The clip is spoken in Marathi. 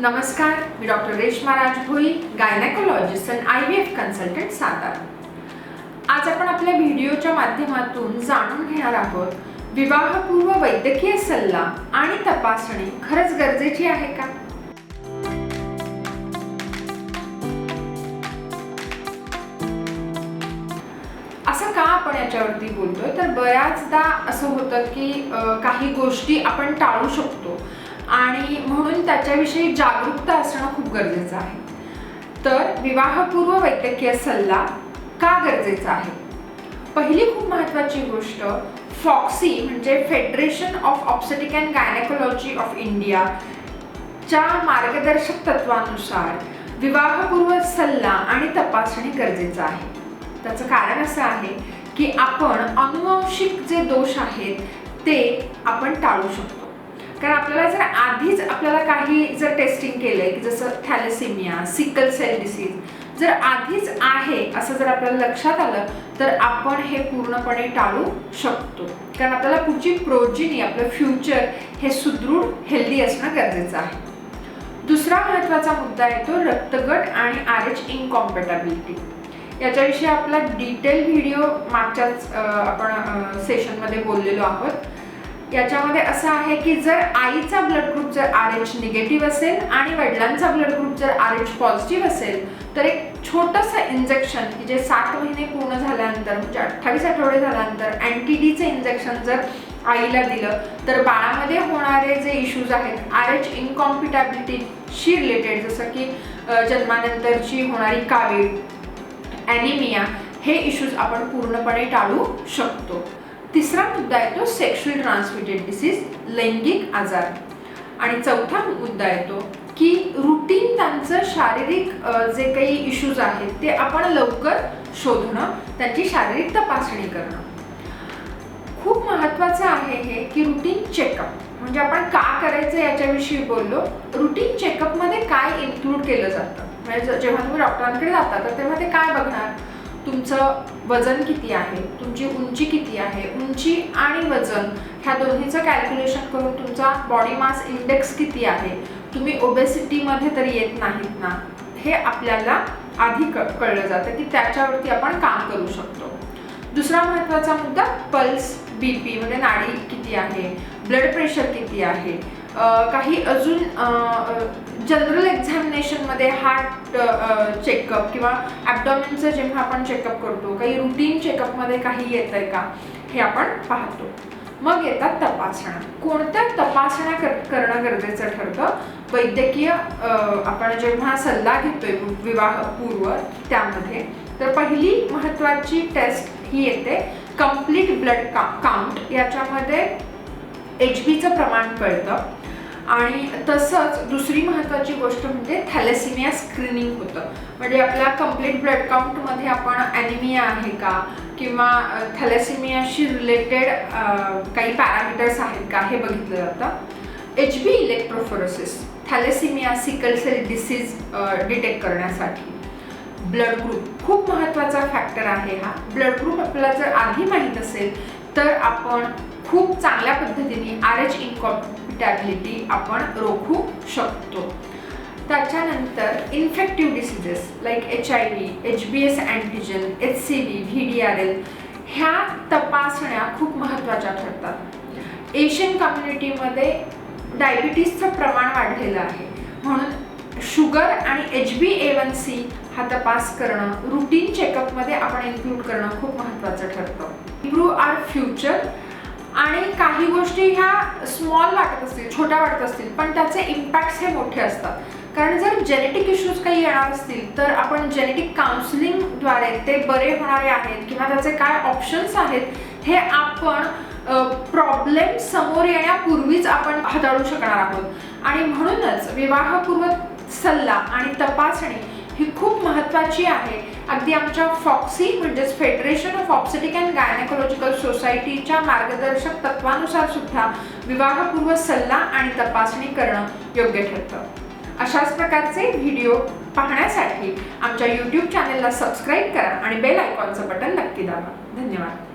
नमस्कार, मी डॉक्टर रेश्मा राजभोई, गायनेकोलॉजिस्ट आणि IVF कन्सल्टंट सातारा। आज आपण आपल्या व्हिडिओच्या माध्यमातून जाणून घेणार आहोत विवाहपूर्व वैद्यकीय सल्ला आणि तपासणी खरंच गरजेची आहे का? असं का आपण याच्यावरती बोलतोय तर बऱ्याचदा असं होतं की काही गोष्टी आपण टाळू शकतो आणि म्हणून त्याच्याविषयी जागरूकता असणं खूप गरजेचं आहे। तर विवाहपूर्व वैद्यकीय सल्ला का गरजेचा आहे? पहिली खूप महत्त्वाची गोष्ट, फॉक्सी म्हणजे federation of obstetric and gynaecology of India च्या मार्गदर्शक तत्वानुसार विवाहपूर्व सल्ला आणि तपासणी गरजेचं आहे। त्याचं कारण असं आहे की आपण अनुवांशिक जे दोष आहेत ते आपण टाळू शकतो। कारण आपल्याला जर आधीच आपल्याला काही जर टेस्टिंग केलंय की जसं थॅलेसेमिया, सिकल सेल डिसीज जर आधीच आहे असं जर आपल्याला लक्षात आलं तर आपण हे पूर्णपणे टाळू शकतो। कारण आपल्याला पुढची प्रोजिनी, आपलं फ्युचर हे सुदृढ हेल्दी असणं गरजेचं आहे। दुसरा महत्त्वाचा मुद्दा आहे तो रक्तगट आणि RH इनकॉम्पॅटिबिलिटी। याच्याविषयी आपला डिटेल व्हिडिओ मागच्याच आपण सेशनमध्ये बोललेलो आहोत। याच्यामध्ये असं आहे की जर आईचा ब्लड ग्रुप जर RH निगेटिव्ह असेल आणि वडिलांचा ब्लड ग्रुप जर RH पॉझिटिव्ह असेल तर एक छोटंसं इंजेक्शन की जे 7 महिने पूर्ण झाल्यानंतर म्हणजे 28 आठवडे झाल्यानंतर NTDचे इंजेक्शन जर आईला दिलं तर बाळामध्ये होणारे जे इश्यूज आहेत RH इनकॉम्पॅटिबिलिटीशी रिलेटेड, जसं की जन्मानंतरची होणारी कावीळ, ॲनिमिया, हे इश्यूज आपण पूर्णपणे टाळू शकतो। तिसरा मुद्दा आहे तो सेक्शुअल ट्रान्समिटेड डिसीज, लैंगिक आजार। आणि चौथा मुद्दा आहे तो की रुटीन त्यांचं शारीरिक जे काही इश्यूज आहेत ते आपण लवकर शोधणं, त्यांची शारीरिक तपासणी करणं। खूप महत्त्वाचं आहे हे की रुटीन चेकअप म्हणजे आपण का करायचं याच्याविषयी बोललो। रुटीन चेकअपमध्ये काय इन्क्लूड केलं जातं म्हणजे जेव्हा तुम्ही डॉक्टरांकडे जाता तर तेव्हा ते काय बघणार, तुमचं वजन किती आहे, तुमची उंची किती आहे, उंची आणि वजन ह्या दोन्हीचं कॅल्क्युलेशन करून तुमचा बॉडी मास इंडेक्स किती आहे, तुम्ही ओबेसिटीमध्ये तर येत नाहीत ना, हे आपल्याला आधी कळलं जातं की त्याच्यावरती आपण काम करू शकतो। दुसरा महत्त्वाचा मुद्दा पल्स, BP म्हणजे नाडी किती आहे, ब्लड प्रेशर किती आहे, काही अजून जनरल एक्झामिनेशनमध्ये हार्ट चेकअप किंवा ॲब्डॉमिनचं जेव्हा आपण चेकअप करतो काही रुटीन चेकअपमध्ये काही येत आहे का हे आपण पाहतो। मग येतात तपासण्या। कोणत्या तपासण्या करणं गरजेचं ठरतं वैद्यकीय आपण जेव्हा सल्ला घेतोय विवाहपूर्व त्यामध्ये? तर पहिली महत्त्वाची टेस्ट ही येते कंप्लीट ब्लड काउंट। याच्यामध्ये HBचं प्रमाण कळतं आणि तसंच दुसरी महत्त्वाची गोष्ट म्हणजे थॅलेसेमिया स्क्रीनिंग होतं। म्हणजे आपल्या कंप्लीट ब्लड काउंटमध्ये आपण ॲनिमिया आहे का किंवा थॅलेसेमियाशी रिलेटेड काही पॅरामीटर्स आहेत का हे बघितलं जातं। HB electrophoresis, thalassaemia, sickle cell disease detect करण्यासाठी। ब्लड ग्रुप खूप महत्त्वाचा फॅक्टर आहे हा। ब्लड ग्रुप आपल्याला जर आधी माहीत असेल तर आपण खूप चांगल्या पद्धतीने RH इनकॉम्पॅटिबिलिटी आपण रोखू शकतो। त्याच्यानंतर infective diseases like HIV, HBs antigen, HCV, VDRL ह्या तपासण्या खूप महत्त्वाच्या ठरतात। एशियन कम्युनिटीमध्ये डायबिटीसचं प्रमाण वाढलेलं आहे म्हणून शुगर आणि HbA1c हा तपास करणं रुटीन चेकअपमध्ये आपण इन्क्लूड करणं खूप महत्त्वाचं ठरतं। इम्प्रूव्ह आवर फ्युचर आणि काही गोष्टी ह्या स्मॉल वाटत असतील, छोट्या वाटत असतील, पण त्याचे इम्पॅक्ट्स हे मोठे असतात। कारण जर जेनेटिक इश्यूज काही येणार असतील तर आपण जेनेटिक काउन्सिलिंगद्वारे ते बरे होणारे आहेत किंवा त्याचे काय ऑप्शन्स आहेत हे आपण प्रॉब्लेम समोर येण्यापूर्वीच आपण हाताळू शकणार आहोत। आणि म्हणूनच विवाहपूर्व सल्ला आणि तपासणी ही खूप महत्त्वाची आहे। अगदी आमच्या फॉक्सी म्हणजेच federation of obstetric and gynaecological सोसायटीच्या मार्गदर्शक तत्वानुसार सुद्धा विवाहपूर्व सल्ला आणि तपासणी करणं योग्य ठरतं। अशाच प्रकारचे व्हिडिओ पाहण्यासाठी आमच्या YouTube चॅनेलला सबस्क्राईब करा आणि बेल आयकॉनचं बटन नक्की दाबा। धन्यवाद।